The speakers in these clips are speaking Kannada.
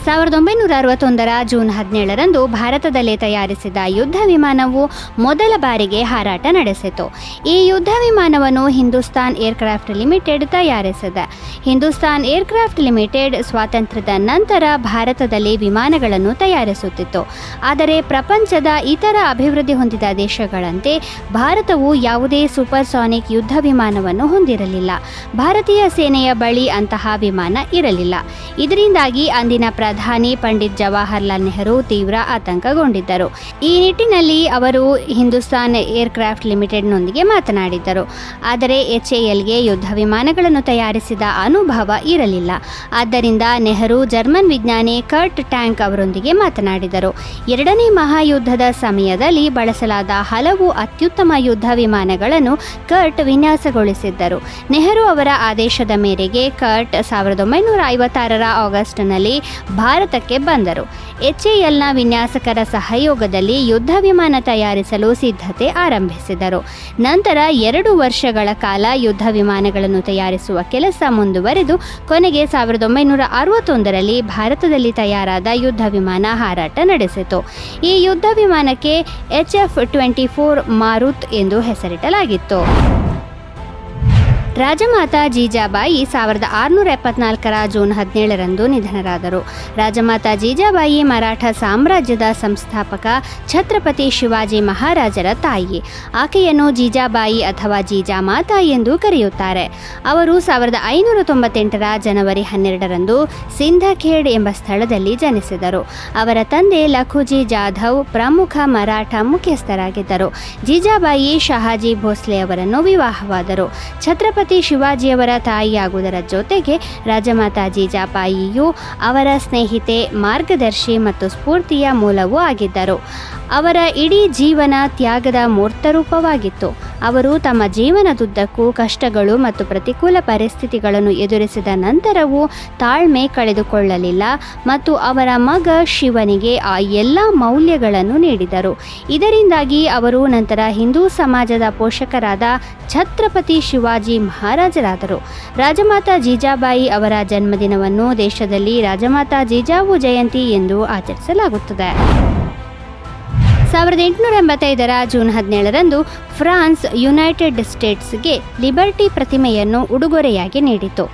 1961ರ ಜೂನ್ 17ರಂದು ಭಾರತದಲ್ಲೇ ತಯಾರಿಸಿದ ಯುದ್ಧ ವಿಮಾನವು ಮೊದಲ ಬಾರಿಗೆ ಹಾರಾಟ ನಡೆಸಿತು. ಈ ಯುದ್ಧ ವಿಮಾನವನ್ನು ಹಿಂದೂಸ್ತಾನ್ ಏರ್ಕ್ರಾಫ್ಟ್ ಲಿಮಿಟೆಡ್ ತಯಾರಿಸಿದೆ. ಹಿಂದೂಸ್ತಾನ್ ಏರ್ಕ್ರಾಫ್ಟ್ ಲಿಮಿಟೆಡ್ ಸ್ವಾತಂತ್ರ್ಯದ ನಂತರ ಭಾರತದಲ್ಲಿ ವಿಮಾನಗಳನ್ನು ತಯಾರಿಸುತ್ತಿತ್ತು. ಆದರೆ ಪ್ರಪಂಚದ ಇತರ ಅಭಿವೃದ್ಧಿ ಹೊಂದಿದ ದೇಶಗಳಂತೆ ಭಾರತವು ಯಾವುದೇ ಸೂಪರ್ಸಾನಿಕ್ ಯುದ್ಧ ವಿಮಾನವನ್ನು ಹೊಂದಿರಲಿಲ್ಲ. ಭಾರತೀಯ ಸೇನೆಯ ಬಳಿ ಅಂತಹ ವಿಮಾನ ಇರಲಿಲ್ಲ. ಇದರಿಂದಾಗಿ ಅಂದಿನ ಪ್ರಧಾನಿ ಪಂಡಿತ್ ಜವಾಹರ್ಲಾಲ್ ನೆಹರು ತೀವ್ರ ಆತಂಕಗೊಂಡಿದ್ದರು. ಈ ನಿಟ್ಟಿನಲ್ಲಿ ಅವರು ಹಿಂದೂಸ್ತಾನ್ ಏರ್ಕ್ರಾಫ್ಟ್ ಲಿಮಿಟೆಡ್ನೊಂದಿಗೆ ಮಾತನಾಡಿದ್ದರು. ಆದರೆ HALಗೆ ಯುದ್ಧ ವಿಮಾನಗಳನ್ನು ತಯಾರಿಸಿದ ಅನುಭವ ಇರಲಿಲ್ಲ. ಆದ್ದರಿಂದ ನೆಹರು ಜರ್ಮನ್ ವಿಜ್ಞಾನಿ ಕರ್ಟ್ ಟ್ಯಾಂಕ್ ಅವರೊಂದಿಗೆ ಮಾತನಾಡಿದರು. ಎರಡನೇ ಮಹಾಯುದ್ಧದ ಸಮಯದಲ್ಲಿ ಬಳಸಲಾದ ಹಲವು ಅತ್ಯುತ್ತಮ ಯುದ್ಧ ವಿಮಾನಗಳನ್ನು ಕರ್ಟ್ ವಿನ್ಯಾಸಗೊಳಿಸಿದ್ದರು. ನೆಹರು ಅವರ ಆದೇಶದ ಮೇರೆಗೆ ಕರ್ಟ್ 1956ರ ಆಗಸ್ಟ್ನಲ್ಲಿ ಭಾರತಕ್ಕೆ ಬಂದರು. HALನ ವಿನ್ಯಾಸಕರ ಸಹಯೋಗದಲ್ಲಿ ಯುದ್ಧ ವಿಮಾನ ತಯಾರಿಸಲು ಸಿದ್ಧತೆ ಆರಂಭಿಸಿದರು. ನಂತರ 2 ವರ್ಷಗಳ ಕಾಲ ಯುದ್ಧ ವಿಮಾನಗಳನ್ನು ತಯಾರಿಸುವ ಕೆಲಸ ಮುಂದುವರೆದು ಕೊನೆಗೆ 1961ರಲ್ಲಿ ಭಾರತದಲ್ಲಿ ತಯಾರಾದ ಯುದ್ಧ ವಿಮಾನ ಹಾರಾಟ ನಡೆಸಿತು. ಈ ಯುದ್ಧ ವಿಮಾನಕ್ಕೆ HF-24 ಮಾರುತ್ ಎಂದು ಹೆಸರಿಡಲಾಗಿತ್ತು. ರಾಜಮಾತಾ ಜೀಜಾಬಾಯಿ 1674ರ ಜೂನ್ 17ರಂದು ನಿಧನರಾದರು. ರಾಜಮಾತಾ ಜೀಜಾಬಾಯಿ ಮರಾಠ ಸಾಮ್ರಾಜ್ಯದ ಸಂಸ್ಥಾಪಕ ಛತ್ರಪತಿ ಶಿವಾಜಿ ಮಹಾರಾಜರ ತಾಯಿ. ಆಕೆಯನ್ನು ಜೀಜಾಬಾಯಿ ಅಥವಾ ಜೀಜಾಮಾತಾ ಎಂದು ಕರೆಯುತ್ತಾರೆ. ಅವರು 1598ರ ಜನವರಿ 12ರಂದು ಸಿಂಧಖೇಡ್ ಎಂಬ ಸ್ಥಳದಲ್ಲಿ ಜನಿಸಿದರು. ಅವರ ತಂದೆ ಲಖುಜಿ ಜಾಧವ್ ಪ್ರಮುಖ ಮರಾಠ ಮುಖ್ಯಸ್ಥರಾಗಿದ್ದರು. ಜೀಜಾಬಾಯಿ ಶಹಾಜಿ ಭೋಸ್ಲೆ ಅವರನ್ನು ವಿವಾಹವಾದರು. ಛತ್ರಪತಿ ಶಿವಾಜಿಯವರ ತಾಯಿಯಾಗುವುದರ ಜೊತೆಗೆ ರಾಜಮಾತಾ ಜೀಜಾಬಾಯಿಯು ಅವರ ಸ್ನೇಹಿತೆ, ಮಾರ್ಗದರ್ಶಿ ಮತ್ತು ಸ್ಫೂರ್ತಿಯ ಮೂಲವೂ ಆಗಿದ್ದರು. ಅವರ ಇಡೀ ಜೀವನ ತ್ಯಾಗದ ಮೂರ್ತರೂಪವಾಗಿತ್ತು. ಅವರು ತಮ್ಮ ಜೀವನದುದ್ದಕ್ಕೂ ಕಷ್ಟಗಳು ಮತ್ತು ಪ್ರತಿಕೂಲ ಪರಿಸ್ಥಿತಿಗಳನ್ನು ಎದುರಿಸಿದ ನಂತರವೂ ತಾಳ್ಮೆ ಕಳೆದುಕೊಳ್ಳಲಿಲ್ಲ ಮತ್ತು ಅವರ ಮಗ ಶಿವನಿಗೆ ಆ ಎಲ್ಲ ಮೌಲ್ಯಗಳನ್ನು ನೀಡಿದರು. ಇದರಿಂದಾಗಿ ಅವರು ನಂತರ ಹಿಂದೂ ಸಮಾಜದ ಪೋಷಕರಾದ ಛತ್ರಪತಿ ಶಿವಾಜಿ ಮಹಾರಾಜರಾದರು. ರಾಜಮಾತಾ ಜೀಜಾಬಾಯಿ ಅವರ ಜನ್ಮದಿನವನ್ನು ದೇಶದಲ್ಲಿ ರಾಜಮಾತಾ ಜೀಜಾವು ಜಯಂತಿ ಎಂದು ಆಚರಿಸಲಾಗುತ್ತದೆ. 1885ರ ಜೂನ್ 17ರಂದು ಫ್ರಾನ್ಸ್ ಯುನೈಟೆಡ್ ಸ್ಟೇಟ್ಸ್ಗೆ ಲಿಬರ್ಟಿ ಪ್ರತಿಮೆಯನ್ನು ಉಡುಗೊರೆಯಾಗಿ ನೀಡಿತು.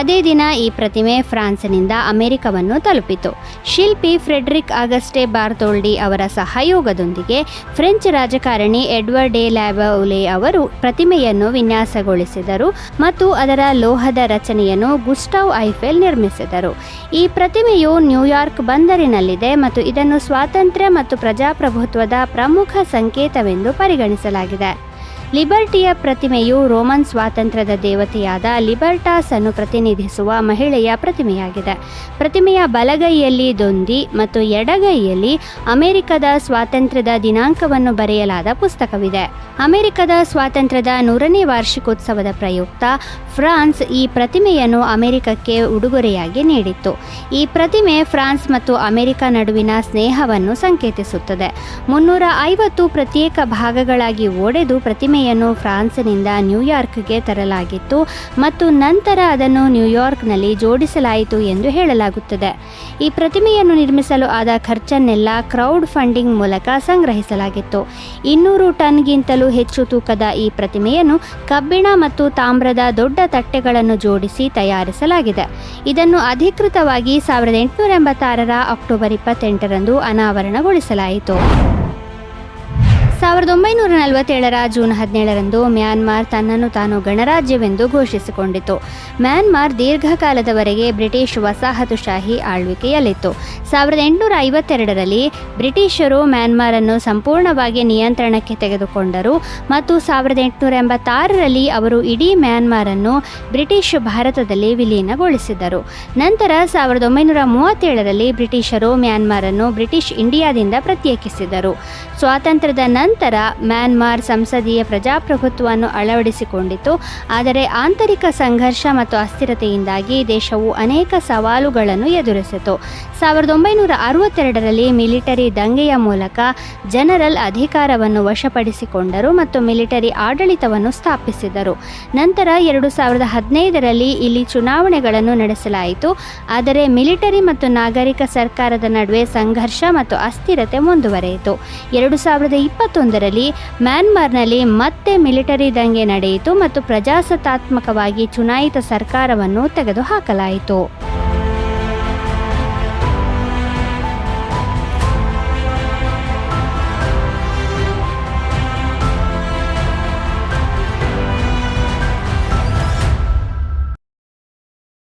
ಅದೇ ದಿನ ಈ ಪ್ರತಿಮೆ ಫ್ರಾನ್ಸ್ನಿಂದ ಅಮೆರಿಕವನ್ನು ತಲುಪಿತು. ಶಿಲ್ಪಿ ಫ್ರೆಡ್ರಿಕ್ ಆಗಸ್ಟೆ ಬಾರ್ತೋಲ್ಡಿ ಅವರ ಸಹಯೋಗದೊಂದಿಗೆ ಫ್ರೆಂಚ್ ರಾಜಕಾರಣಿ ಎಡ್ವರ್ಡ್ ಡೆ ಲ್ಯಾಬೌಲೆ ಅವರು ಪ್ರತಿಮೆಯನ್ನು ವಿನ್ಯಾಸಗೊಳಿಸಿದರು ಮತ್ತು ಅದರ ಲೋಹದ ರಚನೆಯನ್ನು ಗುಸ್ಟಾವ್ ಐಫೆಲ್ ನಿರ್ಮಿಸಿದರು. ಈ ಪ್ರತಿಮೆಯು ನ್ಯೂಯಾರ್ಕ್ ಬಂದರಿನಲ್ಲಿದೆ ಮತ್ತು ಇದನ್ನು ಸ್ವಾತಂತ್ರ್ಯ ಮತ್ತು ಪ್ರಜಾಪ್ರಭುತ್ವದ ಪ್ರಮುಖ ಸಂಕೇತವೆಂದು ಪರಿಗಣಿಸಲಾಗಿದೆ. ಲಿಬರ್ಟಿಯ ಪ್ರತಿಮೆಯು ರೋಮನ್ ಸ್ವಾತಂತ್ರ್ಯದ ದೇವತೆಯಾದ ಲಿಬರ್ಟಾಸ್ ಅನ್ನು ಪ್ರತಿನಿಧಿಸುವ ಮಹಿಳೆಯ ಪ್ರತಿಮೆಯಾಗಿದೆ. ಪ್ರತಿಮೆಯ ಬಲಗೈಯಲ್ಲಿ ದೊಂದಿ ಮತ್ತು ಎಡಗೈಯಲ್ಲಿ ಅಮೆರಿಕದ ಸ್ವಾತಂತ್ರ್ಯದ ದಿನಾಂಕವನ್ನು ಬರೆಯಲಾದ ಪುಸ್ತಕವಿದೆ. ಅಮೆರಿಕದ ಸ್ವಾತಂತ್ರ್ಯದ 100ನೇ ವಾರ್ಷಿಕೋತ್ಸವದ ಪ್ರಯುಕ್ತ ಫ್ರಾನ್ಸ್ ಈ ಪ್ರತಿಮೆಯನ್ನು ಅಮೆರಿಕಕ್ಕೆ ಉಡುಗೊರೆಯಾಗಿ ನೀಡಿತ್ತು. ಈ ಪ್ರತಿಮೆ ಫ್ರಾನ್ಸ್ ಮತ್ತು ಅಮೆರಿಕ ನಡುವಿನ ಸ್ನೇಹವನ್ನು ಸಂಕೇತಿಸುತ್ತದೆ. 350 ಪ್ರತ್ಯೇಕ ಭಾಗಗಳಾಗಿ ಒಡೆದು ಪ್ರತಿಮೆಯನ್ನು ಫ್ರಾನ್ಸ್ನಿಂದ ನ್ಯೂಯಾರ್ಕ್ಗೆ ತರಲಾಗಿತ್ತು ಮತ್ತು ನಂತರ ಅದನ್ನು ನ್ಯೂಯಾರ್ಕ್ನಲ್ಲಿ ಜೋಡಿಸಲಾಯಿತು ಎಂದು ಹೇಳಲಾಗುತ್ತದೆ. ಈ ಪ್ರತಿಮೆಯನ್ನು ನಿರ್ಮಿಸಲು ಆದ ಖರ್ಚನ್ನೆಲ್ಲ ಕ್ರೌಡ್ ಫಂಡಿಂಗ್ ಮೂಲಕ ಸಂಗ್ರಹಿಸಲಾಗಿತ್ತು. 200 ಟನ್ಗಿಂತಲೂ ಹೆಚ್ಚು ತೂಕದ ಈ ಪ್ರತಿಮೆಯನ್ನು ಕಬ್ಬಿಣ ಮತ್ತು ತಾಮ್ರದ ದೊಡ್ಡ ತಟ್ಟೆಗಳನ್ನು ಜೋಡಿಸಿ ತಯಾರಿಸಲಾಗಿದೆ. ಇದನ್ನು ಅಧಿಕೃತವಾಗಿ 1886ರ ಅಕ್ಟೋಬರ್ 28ರಂದು ಅನಾವರಣಗೊಳಿಸಲಾಯಿತು. 1947ರ ಜೂನ್ 17ರಂದು ಮ್ಯಾನ್ಮಾರ್ ತನ್ನನ್ನು ತಾನು ಗಣರಾಜ್ಯವೆಂದು ಘೋಷಿಸಿಕೊಂಡಿತು. ಮ್ಯಾನ್ಮಾರ್ ದೀರ್ಘಕಾಲದವರೆಗೆ ಬ್ರಿಟಿಷ್ ವಸಾಹತುಶಾಹಿ ಆಳ್ವಿಕೆಯಲ್ಲಿತ್ತು. 1852ರಲ್ಲಿ ಬ್ರಿಟಿಷರು ಮ್ಯಾನ್ಮಾರನ್ನು ಸಂಪೂರ್ಣವಾಗಿ ನಿಯಂತ್ರಣಕ್ಕೆ ತೆಗೆದುಕೊಂಡರು ಮತ್ತು 1886ರಲ್ಲಿ ಅವರು ಇಡೀ ಮ್ಯಾನ್ಮಾರನ್ನು ಬ್ರಿಟಿಷ್ ಭಾರತದಲ್ಲಿ ವಿಲೀನಗೊಳಿಸಿದರು. ನಂತರ 1937ರಲ್ಲಿ ಬ್ರಿಟಿಷರು ಮ್ಯಾನ್ಮಾರನ್ನು ಬ್ರಿಟಿಷ್ ಇಂಡಿಯಾದಿಂದ ಪ್ರತ್ಯೇಕಿಸಿದರು. ಸ್ವಾತಂತ್ರ್ಯದ ನಂತರ ನಂತರ ಮ್ಯಾನ್ಮಾರ್ ಸಂಸದೀಯ ಪ್ರಜಾಪ್ರಭುತ್ವವನ್ನು ಅಳವಡಿಸಿಕೊಂಡಿತು. ಆದರೆ ಆಂತರಿಕ ಸಂಘರ್ಷ ಮತ್ತು ಅಸ್ಥಿರತೆಯಿಂದಾಗಿ ದೇಶವು ಅನೇಕ ಸವಾಲುಗಳನ್ನು ಎದುರಿಸಿತು. 1962ರಲ್ಲಿ ಮಿಲಿಟರಿ ದಂಗೆಯ ಮೂಲಕ ಜನರಲ್ ಅಧಿಕಾರವನ್ನು ವಶಪಡಿಸಿಕೊಂಡರು ಮತ್ತು ಮಿಲಿಟರಿ ಆಡಳಿತವನ್ನು ಸ್ಥಾಪಿಸಿದರು. ನಂತರ 2015ರಲ್ಲಿ ಇಲ್ಲಿ ಚುನಾವಣೆಗಳನ್ನು ನಡೆಸಲಾಯಿತು. ಆದರೆ ಮಿಲಿಟರಿ ಮತ್ತು ನಾಗರಿಕ ಸರ್ಕಾರದ ನಡುವೆ ಸಂಘರ್ಷ ಮತ್ತು ಅಸ್ಥಿರತೆ ಮುಂದುವರೆಯಿತು. 2021ರಲ್ಲಿ ಮ್ಯಾನ್ಮಾರ್ನಲ್ಲಿ ಮತ್ತೆ ಮಿಲಿಟರಿ ದಂಗೆ ನಡೆಯಿತು ಮತ್ತು ಪ್ರಜಾಸತ್ತಾತ್ಮಕವಾಗಿ ಚುನಾಯಿತ ಸರ್ಕಾರವನ್ನು ತೆಗೆದುಹಾಕಲಾಯಿತು.